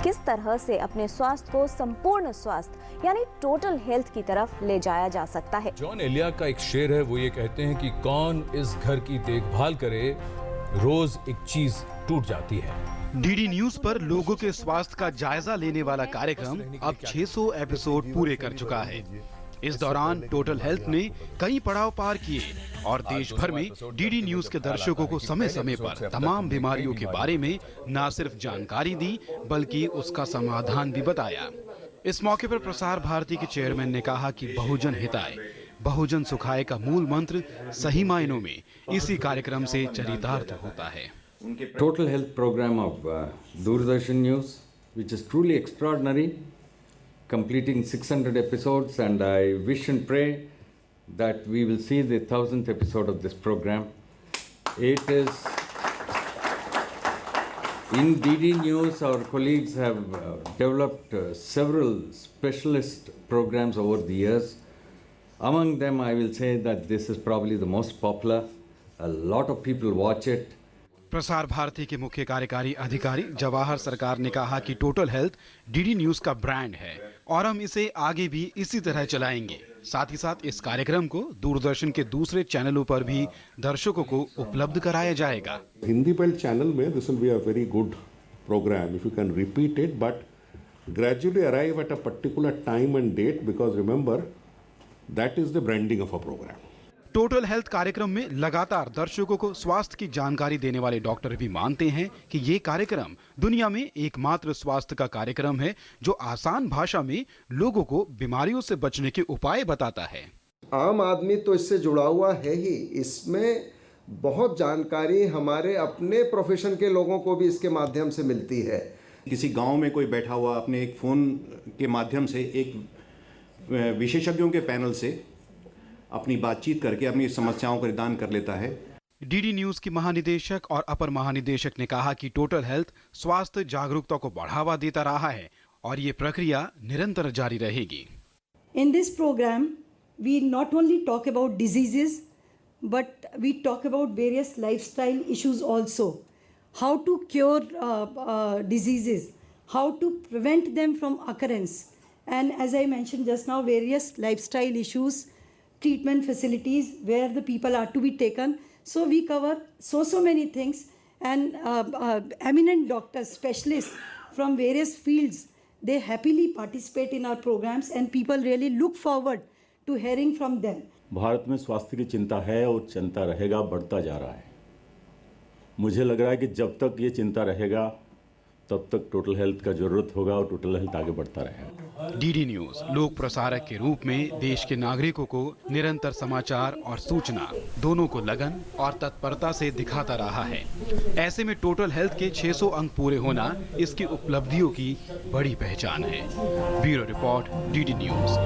किस तरह से अपने स्वास्थ्य को संपूर्ण स्वास्थ्य यानी टोटल हेल्थ की तरफ ले जाया जा सकता है। जॉन एलिया का एक शेर है, वो ये कहते हैं कि कौन इस घर की देखभाल करे, रोज एक चीज टूट जाती है। डीडी न्यूज पर लोगों के स्वास्थ्य का जायजा लेने वाला कार्यक्रम अब 600 एपिसोड पूरे कर चुका है। इस दौरान टोटल हेल्थ ने कई पड़ाव पार किए और देश भर में डीडी न्यूज के दर्शकों को समय समय पर तमाम बीमारियों के बारे में न सिर्फ जानकारी दी बल्कि उसका समाधान भी बताया। इस मौके पर प्रसार भारती के चेयरमैन ने कहा कि बहुजन हिताय बहुजन सुखाय का मूल मंत्र सही मायनों में इसी कार्यक्रम से चरितार्थ होता है। Total health program of Doordarshan News, which is truly extraordinary, completing 600 episodes, and I wish and pray that we will see the 1000th episode of this program. It is in DD News, our colleagues have developed several specialist programs over the years. Among them, I will say that this is probably the most popular. A lot of people watch it. Prasar Bharati के मुख्य कार्यकारी अधिकारी जवाहर सरकार ने कहा कि total health DD news का brand है और हम इसे आगे भी इसी तरह चलाएंगे। साथ ही साथ इस कार्यक्रम को दूरदर्शन के दूसरे चैनलों पर भी दर्शकों को उपलब्ध कराया जाएगा। हिंदी बेल्ट चैनल में this will be a very good programme if you can repeat it, but gradually arrive at a particular time and date, because remember that is the branding of a programme. Total health कार्यक्रम में लगातार दर्शकों को स्वास्थ्य की जानकारी देने वाले डॉक्टर भी मानते हैं कि ये कार्यक्रम दुनिया में एकमात्र स्वास्थ्य का कार्यक्रम है जो आसान भाषा में लोगों को बीमारियों से बचने के उपाय बताता है। आम आदमी तो इससे जुड़ा हुआ है ही, इसमें बहुत जानकारी हमारे अपने प्रोफेशन के लोगों को भी इसके माध्यम से मिलती है। किसी गांव में कोई बैठा हुआ अपने एक फोन के माध्यम से एक विशेषज्ञों के पैनल से अपनी बातचीत करके अपनी समस्याओं का निदान कर लेता है। डीडी न्यूज की महानिदेशक और अपर महानिदेशक ने कहा कि टोटल हेल्थ स्वास्थ्य जागरूकता को बढ़ावा देता रहा है और ये प्रक्रिया निरंतर जारी रहेगी। In this program, we not only talk about diseases, but we talk about various lifestyle issues also. How to cure diseases, how to prevent them from occurrence, and as I mentioned just now, various lifestyle issues, treatment facilities where the people are to be taken. So we cover so many things, and eminent doctors, specialists from various fields, they happily participate in our programs and people really look forward to hearing from them. Bharat में स्वास्थ्य की चिंता है और चिंता रहेगा, बढ़ता जा रहा है। मुझे लग रहा है कि जब तक ये चिंता रहेगा तब तक टोटल हेल्थ का जरूरत होगा और टोटल हेल्थ आगे बढ़ता रहेगा। डीडी न्यूज लोक प्रसारक के रूप में देश के नागरिकों को निरंतर समाचार और सूचना दोनों को लगन और तत्परता से दिखाता रहा है। ऐसे में टोटल हेल्थ के 600 अंक पूरे होना इसकी उपलब्धियों की बड़ी पहचान है। Bureau report, DD news.